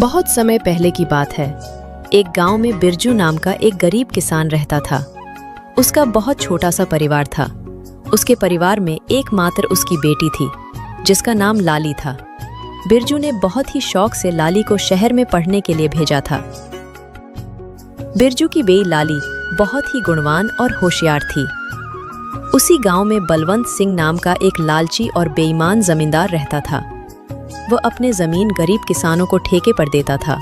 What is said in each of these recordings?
बहुत समय पहले की बात है। एक गांव में बिरजू नाम का एक गरीब किसान रहता था। उसका बहुत छोटा सा परिवार था। उसके परिवार में एकमात्र उसकी बेटी थी, जिसका नाम लाली था। बिरजू ने बहुत ही शौक से लाली को शहर में पढ़ने के लिए भेजा था। बिरजू की बेटी लाली बहुत ही गुणवान और होशियार थी। उसी गांव में बलवंत सिंह नाम का एक लालची और बेईमान जमींदार रहता था। वह अपने जमीन गरीब किसानों को ठेके पर देता था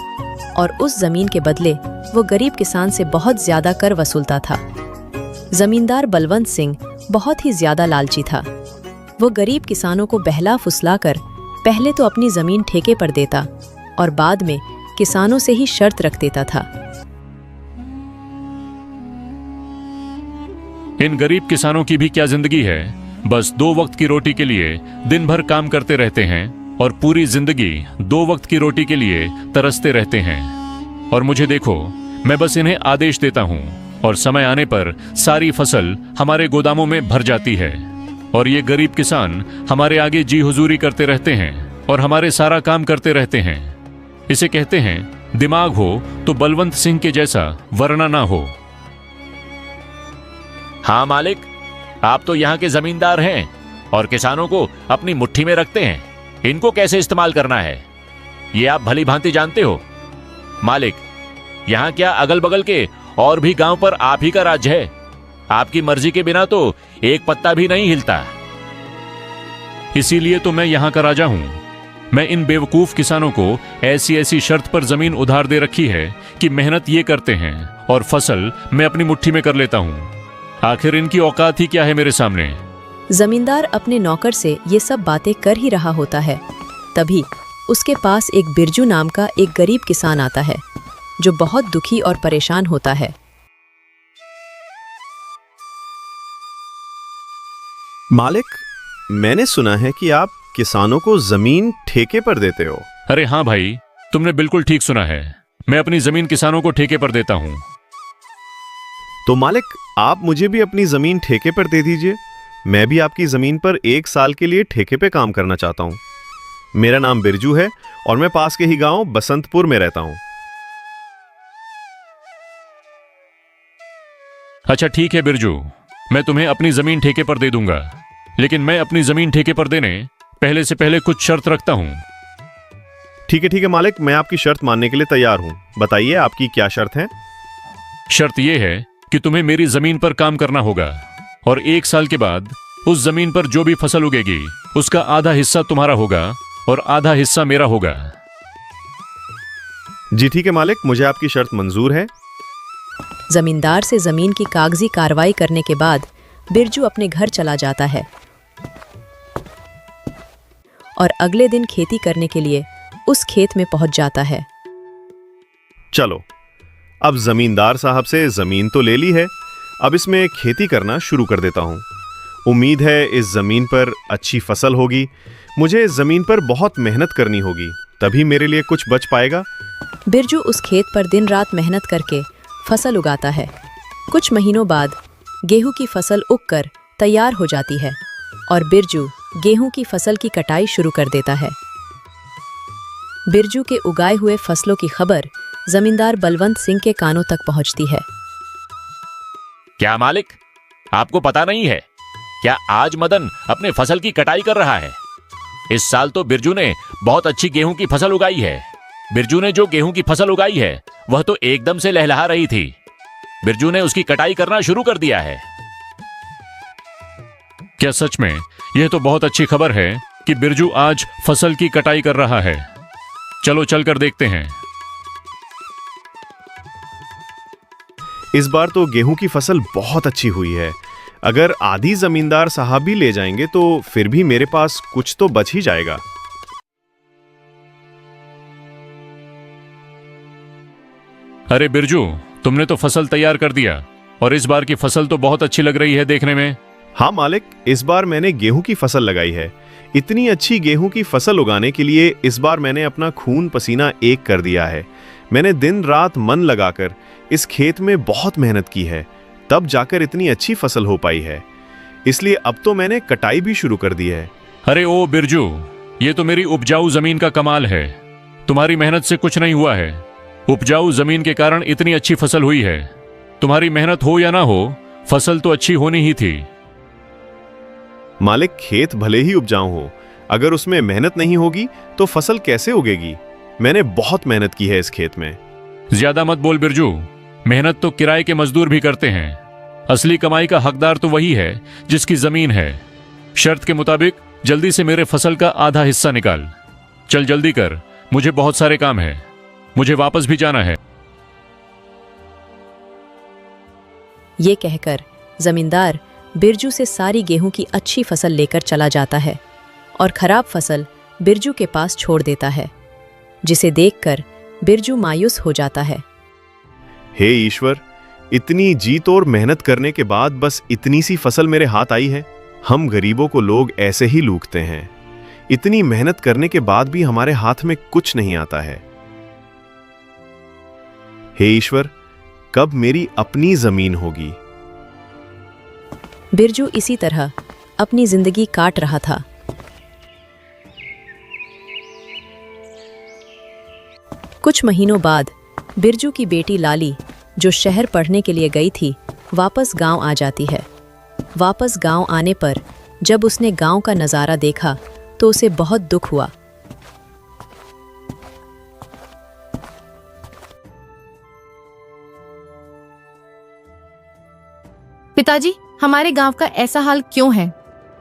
और उस जमीन के बदले वो गरीब किसान से बहुत ज्यादा कर वसूलता था। जमींदार बलवंत सिंह बहुत ही ज्यादा लालची था। वो गरीब किसानों को बहला फुसला कर पहले तो अपनी जमीन ठेके पर देता और बाद में किसानों से ही शर्त रख देता था। इन गरीब किसानों की भी क्या जिंदगी है। बस 2 वक्त की रोटी के लिए दिन भर काम करते रहते हैं और पूरी जिंदगी 2 वक्त की रोटी के लिए तरसते रहते हैं। और मुझे देखो, मैं बस इन्हें आदेश देता हूं और समय आने पर सारी फसल हमारे गोदामों में भर जाती है और ये गरीब किसान हमारे आगे जी हुजूरी करते रहते हैं और हमारे सारा काम करते रहते हैं। इसे कहते हैं दिमाग हो तो बलवंत सिंह के जैसा, वरना ना हो। हाँ मालिक, आप तो यहाँ के जमींदार हैं और किसानों को अपनी मुट्ठी में रखते हैं। इनको कैसे इस्तेमाल करना है ये आप भली भांति जानते हो। मालिक, यहाँ क्या अगल बगल के और भी गांव पर आप ही का राज्य है। आपकी मर्जी के बिना तो एक पत्ता भी नहीं हिलता। इसीलिए तो मैं यहाँ का राजा हूँ। मैं इन बेवकूफ किसानों को ऐसी ऐसी शर्त पर जमीन उधार दे रखी है कि मेहनत ये करते हैं और फसल मैं अपनी मुट्ठी में कर लेता हूँ। आखिर इनकी औकात ही क्या है मेरे सामने। जमींदार अपने नौकर से ये सब बातें कर ही रहा होता है, तभी उसके पास एक बिरजू नाम का एक गरीब किसान आता है, जो बहुत दुखी और परेशान होता है। मालिक, मैंने सुना है कि आप किसानों को जमीन ठेके पर देते हो। अरे हाँ भाई, तुमने बिल्कुल ठीक सुना है। मैं अपनी जमीन किसानों को ठेके पर देता हूँ। तो मालिक, आप मुझे भी अपनी जमीन ठेके पर दे दीजिए। मैं भी आपकी जमीन पर 1 साल के लिए ठेके पे काम करना चाहता हूँ। मेरा नाम बिरजू है और मैं पास के ही गांव बसंतपुर में रहता हूँ। अच्छा ठीक है बिरजू, मैं तुम्हें अपनी जमीन ठेके पर दे दूंगा, लेकिन मैं अपनी जमीन ठेके पर देने पहले से पहले कुछ शर्त रखता हूँ। ठीक है मालिक, मैं आपकी शर्त मानने के लिए तैयार हूँ। बताइए आपकी क्या शर्त है। शर्त यह है कि तुम्हें मेरी जमीन पर काम करना होगा और 1 साल के बाद उस जमीन पर जो भी फसल उगेगी उसका आधा हिस्सा तुम्हारा होगा और आधा हिस्सा मेरा होगा। जी ठीक है मालिक, मुझे आपकी शर्त मंजूर है। जमींदार से जमीन की कागजी कार्रवाई करने के बाद बिरजू अपने घर चला जाता है और अगले दिन खेती करने के लिए उस खेत में पहुंच जाता है। चलो, अब जमींदार साहब से जमीन तो ले ली है, अब इसमें खेती करना शुरू कर देता हूँ। उम्मीद है इस जमीन पर अच्छी फसल होगी। मुझे इस जमीन पर बहुत मेहनत करनी होगी, तभी मेरे लिए कुछ बच पाएगा। बिरजू उस खेत पर दिन रात मेहनत करके फसल उगाता है। कुछ महीनों बाद गेहूं की फसल उगकर तैयार हो जाती है और बिरजू गेहूं की फसल की कटाई शुरू कर देता है। बिरजू के उगाए हुए फसलों की खबर जमींदार बलवंत सिंह के कानों तक पहुंचती है। क्या मालिक, आपको पता नहीं है क्या आज मदन अपने फसल की कटाई कर रहा है। इस साल तो बिरजू ने बहुत अच्छी गेहूं की फसल उगाई है। बिरजू ने जो गेहूं की फसल उगाई है वह तो एकदम से लहलहा रही थी। बिरजू ने उसकी कटाई करना शुरू कर दिया है। क्या सच में? यह तो बहुत अच्छी खबर है कि बिरजू आज फसल की कटाई कर रहा है। चलो चलकर देखते हैं। इस बार तो गेहूं की फसल बहुत अच्छी हुई है। अगर आधी जमींदार साहब भी ले जाएंगे तो फिर भी मेरे पास कुछ तो बच ही जाएगा। अरे बिरजू, तुमने तो फसल तैयार कर दिया और इस बार की फसल तो बहुत अच्छी लग रही है देखने में। हाँ मालिक, इस बार मैंने गेहूं की फसल लगाई है। इतनी अच्छी गेहूं की फसल उगाने के लिए इस बार मैंने अपना खून पसीना एक कर दिया है। मैंने दिन रात मन लगाकर इस खेत में बहुत मेहनत की है, तब जाकर इतनी अच्छी फसल हो पाई है। इसलिए अब तो मैंने कटाई भी शुरू कर दी है। अरे ओ बिरजू, ये तो मेरी उपजाऊ जमीन का कमाल है। तुम्हारी मेहनत से कुछ नहीं हुआ है। उपजाऊ जमीन के कारण इतनी अच्छी फसल हुई है। तुम्हारी मेहनत हो या ना हो, फसल तो अच्छी होनी ही थी। मालिक, खेत भले ही उपजाऊ हो, अगर उसमें मेहनत नहीं होगी तो फसल कैसे उगेगी? मैंने बहुत मेहनत की है इस खेत में। ज्यादा मत बोल बिरजू, मेहनत तो किराए के मजदूर भी करते हैं। असली कमाई का हकदार तो वही है जिसकी जमीन है। शर्त के मुताबिक जल्दी से मेरे फसल का आधा हिस्सा निकाल। चल जल्दी कर, मुझे बहुत सारे काम है, मुझे वापस भी जाना है। ये कहकर जमींदार बिरजू से सारी गेहूं की अच्छी फसल लेकर चला जाता है और खराब फसल बिरजू के पास छोड़ देता है, जिसे देखकर बिरजू मायूस हो जाता है। हे ईश्वर, इतनी जी तोड़ मेहनत करने के बाद बस इतनी सी फसल मेरे हाथ आई है। हम गरीबों को लोग ऐसे ही लूटते हैं। इतनी मेहनत करने के बाद भी हमारे हाथ में कुछ नहीं आता है। हे ईश्वर, कब मेरी अपनी जमीन होगी? बिरजू इसी तरह अपनी जिंदगी काट रहा था। कुछ महीनों बाद बिरजू की बेटी लाली, जो शहर पढ़ने के लिए गई थी, वापस गांव आ जाती है। वापस गांव आने पर जब उसने गांव का नज़ारा देखा तो उसे बहुत दुख हुआ। पिताजी, हमारे गांव का ऐसा हाल क्यों है?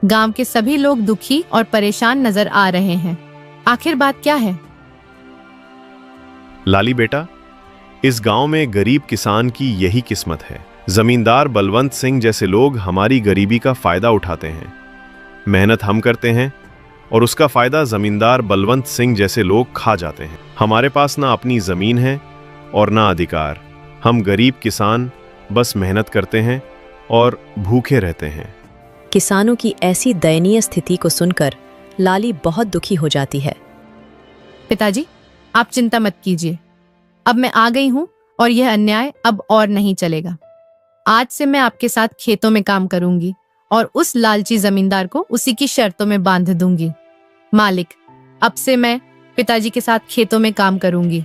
गांव के सभी लोग दुखी और परेशान नजर आ रहे हैं। आखिर बात क्या है? लाली बेटा, इस गांव में गरीब किसान की यही किस्मत है। जमींदार बलवंत सिंह जैसे लोग हमारी गरीबी का फायदा उठाते हैं। मेहनत हम करते हैं और उसका फायदा जमींदार बलवंत सिंह जैसे लोग खा जाते हैं। हमारे पास ना अपनी जमीन है और ना अधिकार। हम गरीब किसान बस मेहनत करते हैं और भूखे रहते हैं। किसानों की ऐसी दयनीय स्थिति को सुनकर लाली बहुत दुखी हो जाती है। पिताजी, आप चिंता मत कीजिए। अब मैं आ गई हूँ और यह अन्याय अब और नहीं चलेगा। आज से मैं आपके साथ खेतों में काम करूंगी और उस लालची जमींदार को उसी की शर्तों में बांध दूंगी। मालिक, अब से मैं पिताजी के साथ खेतों में काम करूंगी।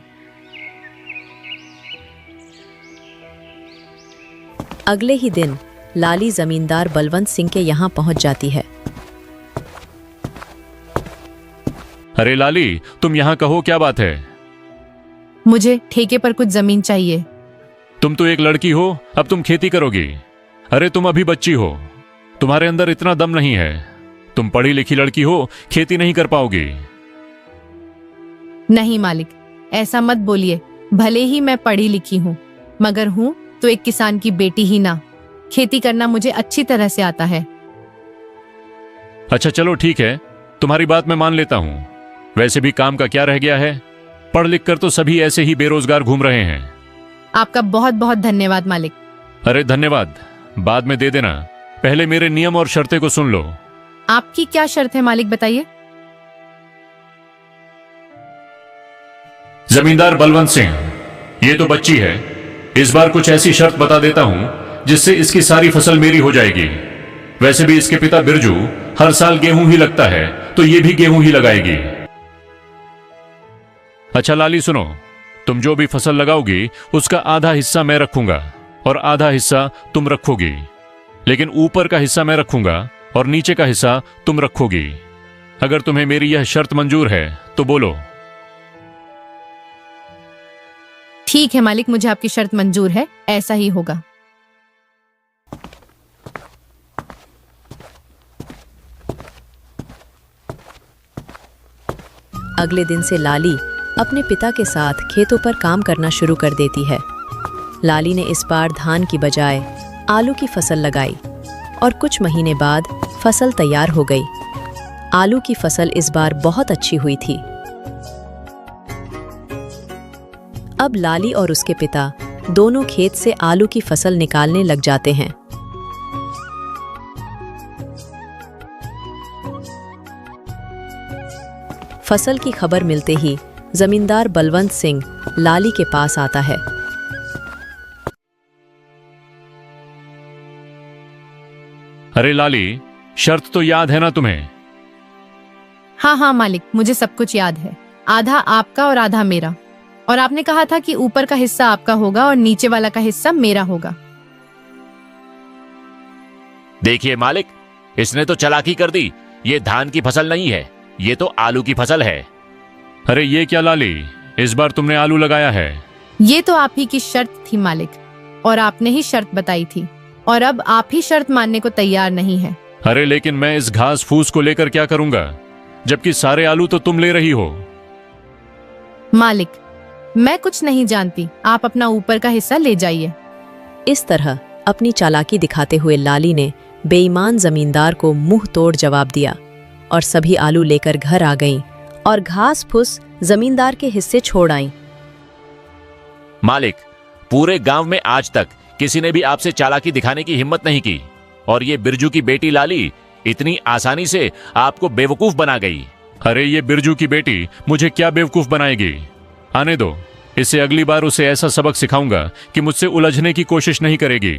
अगले ही दिन लाली जमींदार बलवंत सिंह के यहाँ पहुंच जाती है। अरे लाली, तुम यहाँ कहो, क्या बात है? मुझे ठेके पर कुछ जमीन चाहिए। तुम तो एक लड़की हो, अब तुम खेती करोगी? अरे तुम अभी बच्ची हो, तुम्हारे अंदर इतना दम नहीं है। तुम पढ़ी लिखी लड़की हो, खेती नहीं कर पाओगी। नहीं मालिक, ऐसा मत बोलिए। भले ही मैं पढ़ी लिखी हूँ, मगर हूँ तो एक किसान की बेटी ही ना। खेती करना मुझे अच्छी तरह से आता है। अच्छा चलो ठीक है, तुम्हारी बात मैं मान लेता हूं। वैसे भी काम का क्या रह गया है? पढ़ लिख कर तो सभी ऐसे ही बेरोजगार घूम रहे हैं। आपका बहुत बहुत धन्यवाद मालिक। अरे धन्यवाद बाद में दे देना, पहले मेरे नियम और शर्तें को सुन लो। आपकी क्या शर्त है मालिक, बताइए। जमींदार बलवंत सिंह, ये तो बच्ची है। इस बार कुछ ऐसी शर्त बता देता हूं जिससे इसकी सारी फसल मेरी हो जाएगी। वैसे भी इसके पिता बिरजू हर साल गेहूं ही लगता है, तो ये भी गेहूं ही लगाएगी। अच्छा लाली सुनो, तुम जो भी फसल लगाओगी उसका आधा हिस्सा मैं रखूंगा और आधा हिस्सा तुम रखोगी। लेकिन ऊपर का हिस्सा मैं रखूंगा और नीचे का हिस्सा तुम रखोगी। अगर तुम्हें मेरी यह शर्त मंजूर है तो बोलो। ठीक है मालिक, मुझे आपकी शर्त मंजूर है, ऐसा ही होगा। अगले दिन से लाली अपने पिता के साथ खेतों पर काम करना शुरू कर देती है। लाली ने इस बार धान की बजाय आलू की फसल लगाई और कुछ महीने बाद फसल तैयार हो गई। आलू की फसल इस बार बहुत अच्छी हुई थी। अब लाली और उसके पिता दोनों खेत से आलू की फसल निकालने लग जाते हैं। फसल की खबर मिलते ही जमींदार बलवंत सिंह लाली के पास आता है। अरे लाली, शर्त तो याद है ना तुम्हें? हाँ हाँ मालिक, मुझे सब कुछ याद है। आधा आपका और आधा मेरा। और आपने कहा था कि ऊपर का हिस्सा आपका होगा और नीचे वाला का हिस्सा मेरा होगा। देखिए मालिक, इसने तो चालाकी कर दी। ये धान की फसल नहीं है, ये तो आलू की फसल है। अरे ये क्या लाली, इस बार तुमने आलू लगाया है? ये तो आप ही की शर्त थी मालिक, और आपने ही शर्त बताई थी, और अब आप ही शर्त मानने को तैयार नहीं है। अरे लेकिन मैं इस घास फूस को लेकर क्या करूंगा, जबकि सारे आलू तो तुम ले रही हो। मालिक, मैं कुछ नहीं जानती, आप अपना ऊपर का हिस्सा ले जाइए। इस तरह अपनी चालाकी दिखाते हुए लाली ने बेईमान जमींदार को मुंह तोड़ जवाब दिया और सभी आलू लेकर घर आ गईं और घास फूस जमींदार के हिस्से छोड़ आईं। मालिक, पूरे गांव में आज तक किसी ने भी आपसे चालाकी दिखाने की हिम्मत नहीं की, और ये बिरजू की बेटी लाली इतनी आसानी से आपको बेवकूफ बना गई। अरे ये बिरजू की बेटी मुझे क्या बेवकूफ बनाएगी? आने दो, इससे अगली बार उसे ऐसा सबक सिखाऊंगा कि मुझसे उलझने की कोशिश नहीं करेगी।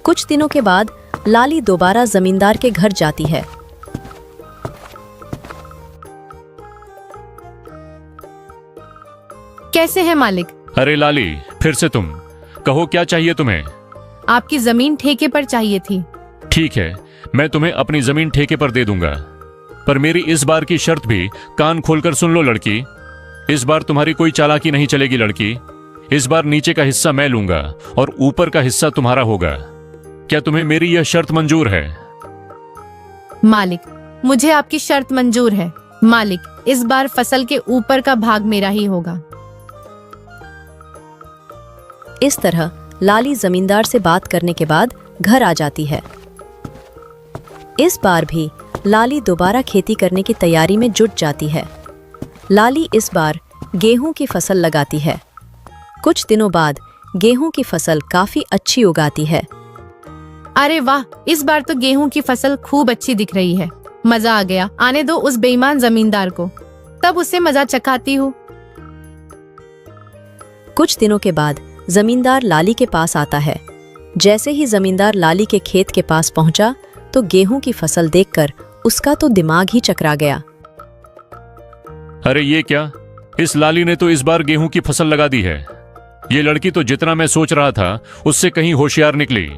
कुछ दिनों के बाद लाली दोबारा जमींदार के घर जाती है। कैसे हैं मालिक? अरे लाली, फिर से तुम कहो, क्या चाहिए तुम्हें? आपकी जमीन ठेके पर चाहिए थी। ठीक है, मैं तुम्हें अपनी जमीन ठेके पर दे दूंगा, पर मेरी इस बार की शर्त भी कान खोलकर सुन लो लड़की। इस बार तुम्हारी कोई चालाकी नहीं चलेगी लड़की। इस बार नीचे का हिस्सा मैं लूंगा और ऊपर का हिस्सा तुम्हारा होगा। क्या तुम्हें मेरी यह शर्त मंजूर है? मालिक, मुझे आपकी शर्त मंजूर है। मालिक, इस बार फसल के ऊपर का भाग मेरा ही होगा। इस तरह लाली जमींदार से बात करने के बाद घर आ जाती है। इस बार भी लाली दोबारा खेती करने की तैयारी में जुट जाती है। लाली इस बार गेहूं की फसल लगाती है। कुछ दिनों बाद गेहूं की फसल काफी अच्छी उगाती है। अरे वाह, इस बार तो गेहूं की फसल खूब अच्छी दिख रही है। मजा आ गया। आने दो उस बेईमान जमींदार को, तब उसे मजा चखाती हूँ। कुछ दिनों के बाद जमींदार लाली के पास आता है। जैसे ही जमींदार लाली के खेत के पास पहुंचा तो गेहूं की फसल देखकर उसका तो दिमाग ही चकरा गया। अरे ये क्या, इस लाली ने तो इस बार गेहूं की फसल लगा दी है। ये लड़की तो जितना मैं सोच रहा था उससे कहीं होशियार निकली।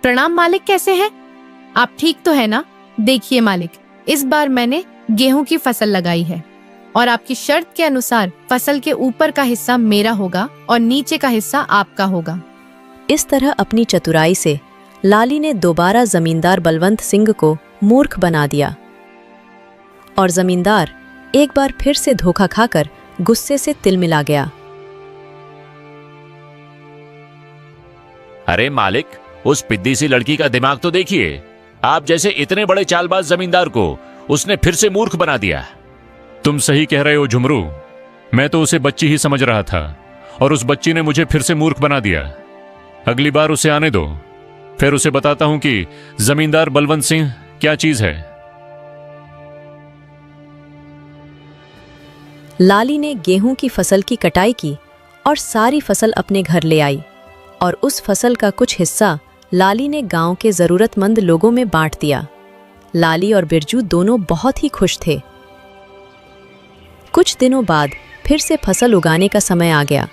प्रणाम मालिक, कैसे हैं आप? ठीक तो है ना? देखिए मालिक, इस बार मैंने गेहूं की फसल लगाई है और आपकी शर्त के अनुसार फसल के ऊपर का हिस्सा मेरा होगा और नीचे का हिस्सा आपका होगा। इस तरह अपनी चतुराई से लाली ने दोबारा जमींदार बलवंत सिंह को मूर्ख बना दिया और जमींदार एक बार फिर से धोखा खाकर गुस्से से तिलमिला गया। अरे मालिक, उस पिद्दी सी लड़की का दिमाग तो देखिए। आप जैसे इतने बड़े चालबाज जमींदार को उसने फिर से मूर्ख बना दिया। तुम सही कह रहे हो झुमरू, मैं तो उसे बच्ची ही समझ रहा था और उस बच्ची ने मुझे फिर से मूर्ख बना दिया। अगली बार उसे आने दो, फिर उसे बताता हूं कि जमींदार बलवंत सिंह क्या चीज है। लाली ने गेहूं की फसल की कटाई की और सारी फसल अपने घर ले आई और उस फसल का कुछ हिस्सा लाली ने गांव के जरूरतमंद लोगों में बांट दिया। लाली और बिरजू दोनों बहुत ही खुश थे। कुछ दिनों बाद फिर से फसल उगाने का समय आ गया।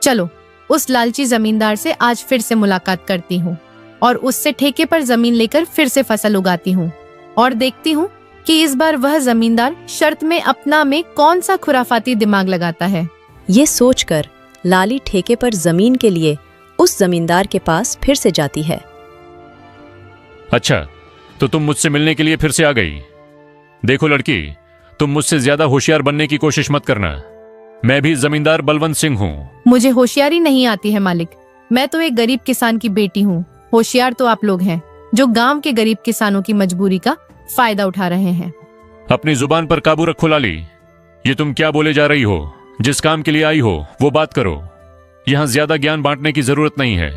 चलो उस लालची जमींदार से आज फिर से मुलाकात करती हूँ और उससे ठेके पर जमीन लेकर फिर से फसल उगाती हूँ और देखती हूँ कि इस बार वह जमींदार शर्त में अपना में कौन सा खुराफाती दिमाग लगाता है। ये सोचकर लाली ठेके पर जमीन के लिए उस जमींदार के पास फिर से जाती है। अच्छा, तो तुम मुझसे मिलने के लिए फिर से आ गई। देखो लड़की, तुम मुझसे ज्यादा होशियार बनने की कोशिश मत करना। मैं भी जमींदार बलवंत सिंह हूँ। मुझे होशियारी नहीं आती है मालिक, मैं तो एक गरीब किसान की बेटी हूँ। होशियार तो आप लोग हैं जो गांव के गरीब किसानों की मजबूरी का फायदा उठा रहे हैं। अपनी जुबान पर काबू रखो लाली। ये तुम क्या बोले जा रही हो? जिस काम के लिए आई हो वो बात करो। यहाँ ज्यादा ज्ञान बांटने की जरूरत नहीं है।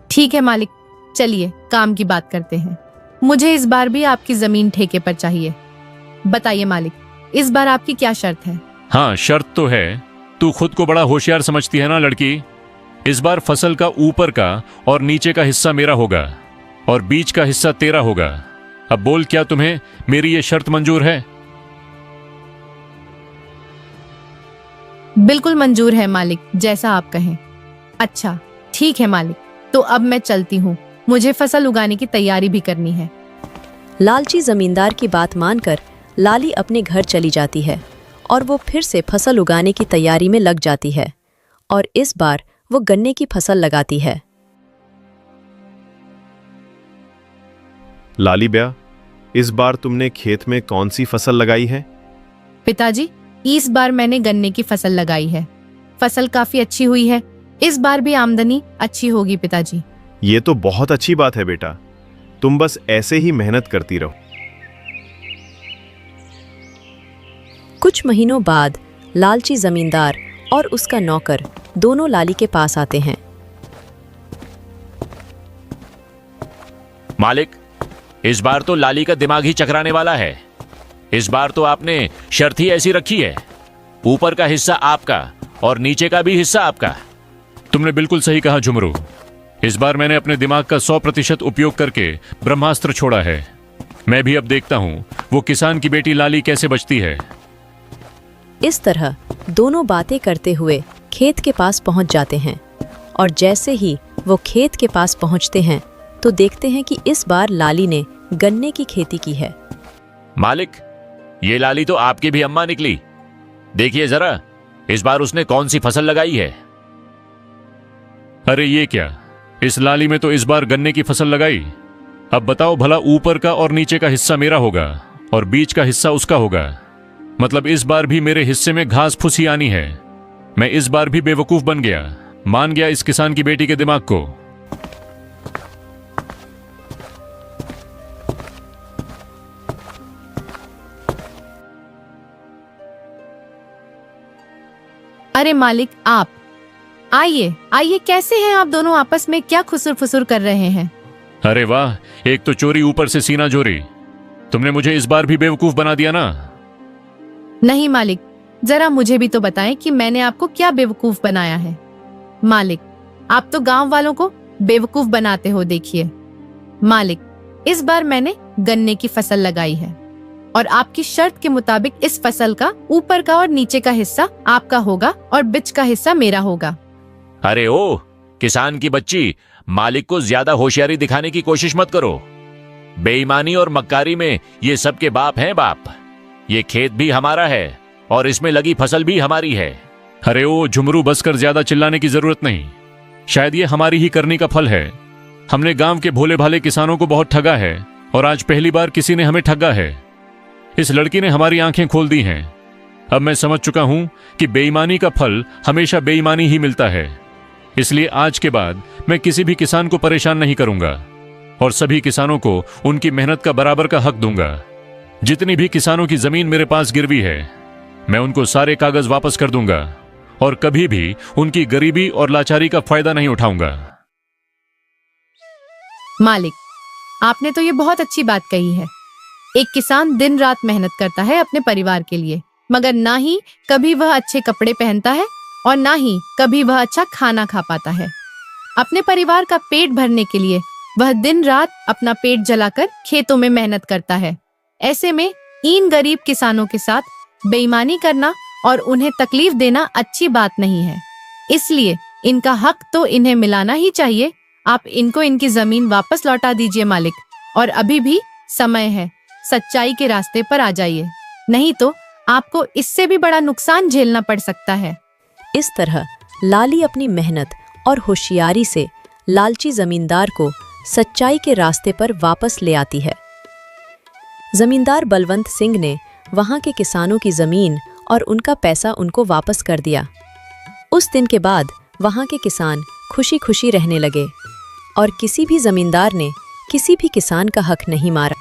ठीक है मालिक, चलिए काम की बात करते हैं। मुझे इस बार भी आपकी जमीन ठेके पर चाहिए। बताइए मालिक, इस बार आपकी क्या शर्त है? हाँ, शर्त तो है। तू खुद को बड़ा होशियार समझती है ना लड़की। इस बार फसल का ऊपर का और नीचे का हिस्सा मेरा होगा और बीच का हिस्सा तेरा होगा। अब बोल, क्या तुम्हें मेरी ये शर्त मंजूर है? बिल्कुल मंजूर है मालिक, जैसा आप कहें। अच्छा ठीक है मालिक, तो अब मैं चलती हूँ, मुझे फसल उगाने की तैयारी भी करनी है। लालची जमींदार की बात मानकर लाली अपने घर चली जाती है और वो फिर से फसल उगाने की तैयारी में लग जाती है और इस बार वो गन्ने की फसल लगाती है। लाली ब्या, इस बार तुमने खेत में कौन सी फसल लगाई है? पिताजी, इस बार मैंने गन्ने की फसल लगाई है। फसल काफी अच्छी हुई है, इस बार भी आमदनी अच्छी होगी पिताजी। ये तो बहुत अच्छी बात है बेटा, तुम बस ऐसे ही मेहनत करती रहो। कुछ महीनों बाद लालची जमींदार और उसका नौकर दोनों लाली के पास आते हैं। मालिक, इस बार तो लाली का दिमाग ही चकराने वाला है। इस बार तो आपने शर्त ही ऐसी रखी है, ऊपर का हिस्सा आपका और नीचे का भी हिस्सा आपका। तुमने बिल्कुल सही कहा झुमरू। इस बार मैंने अपने दिमाग का 100% उपयोग करके ब्रह्मास्त्र छोड़ा है। मैं भी अब देखता हूं वो किसान की बेटी लाली कैसे बचती है। इस तरह दोनों बातें करते हुए खेत के पास पहुंच जाते हैं और जैसे ही वो खेत के पास पहुंचते हैं तो देखते हैं कि इस बार लाली ने गन्ने की खेती की है। मालिक, ये लाली तो आपकी भी अम्मा निकली। देखिए जरा, इस बार उसने कौन सी फसल लगाई है। अरे ये क्या, इस लाली में तो इस बार गन्ने की फसल लगाई। अब बताओ भला, ऊपर का और नीचे का हिस्सा मेरा होगा और बीच का हिस्सा उसका होगा। मतलब इस बार भी मेरे हिस्से में घास फूसी आनी है। मैं इस बार भी बेवकूफ बन गया, मान गया इस किसान की बेटी के दिमाग को। अरे मालिक, आप आइए आइए, कैसे हैं आप दोनों? आपस में क्या खुसुर फुसुर कर रहे हैं? अरे वाह, एक तो चोरी ऊपर से सीना जोरी। तुमने मुझे इस बार भी बेवकूफ बना दिया ना। नहीं मालिक, जरा मुझे भी तो बताएं कि मैंने आपको क्या बेवकूफ बनाया है। मालिक, आप तो गांव वालों को बेवकूफ बनाते हो। देखिए मालिक, इस बार मैंने गन्ने की फसल लगाई है और आपकी शर्त के मुताबिक इस फसल का ऊपर का और नीचे का हिस्सा आपका होगा और बीच का हिस्सा मेरा होगा। अरे ओ किसान की बच्ची, मालिक को ज्यादा होशियारी दिखाने की कोशिश मत करो। बेईमानी और मक्कारी में ये सबके बाप हैं बाप। ये खेत भी हमारा है और इसमें लगी फसल भी हमारी है। अरे ओ झुमरू, बस कर, ज्यादा चिल्लाने की जरूरत नहीं। शायद ये हमारी ही करनी का फल है। हमने गांव के भोले भाले किसानों को बहुत ठगा है और आज पहली बार किसी ने हमें ठगा है। इस लड़की ने हमारी आंखें खोल दी हैं। अब मैं समझ चुका हूं कि बेईमानी का फल हमेशा बेईमानी ही मिलता है। इसलिए आज के बाद मैं किसी भी किसान को परेशान नहीं करूंगा और सभी किसानों को उनकी मेहनत का बराबर का हक दूंगा। जितनी भी किसानों की जमीन मेरे पास गिरवी है, मैं उनको सारे कागज वापस कर दूंगा और कभी भी उनकी गरीबी और लाचारी का फायदा नहीं उठाऊंगा। मालिक, आपने तो ये बहुत अच्छी बात कही है। एक किसान दिन रात मेहनत करता है अपने परिवार के लिए, मगर ना ही कभी वह अच्छे कपड़े पहनता है और ना ही कभी वह अच्छा खाना खा पाता है। अपने परिवार का पेट भरने के लिए वह दिन रात अपना पेट जलाकर खेतों में मेहनत करता है। ऐसे में इन गरीब किसानों के साथ बेईमानी करना और उन्हें तकलीफ देना अच्छी बात नहीं है। इसलिए इनका हक तो इन्हें मिलाना ही चाहिए। आप इनको इनकी जमीन वापस लौटा दीजिए मालिक, और अभी भी समय है, सच्चाई के रास्ते पर आ जाइए, नहीं तो आपको इससे भी बड़ा नुकसान झेलना पड़ सकता है। इस तरह लाली अपनी मेहनत और होशियारी से लालची जमींदार को सच्चाई के रास्ते पर वापस ले आती है। जमींदार बलवंत सिंह ने वहां के किसानों की जमीन और उनका पैसा उनको वापस कर दिया। उस दिन के बाद वहां के किसान खुशी खुशी रहने लगे और किसी भी जमींदार ने किसी भी किसान का हक नहीं मारा।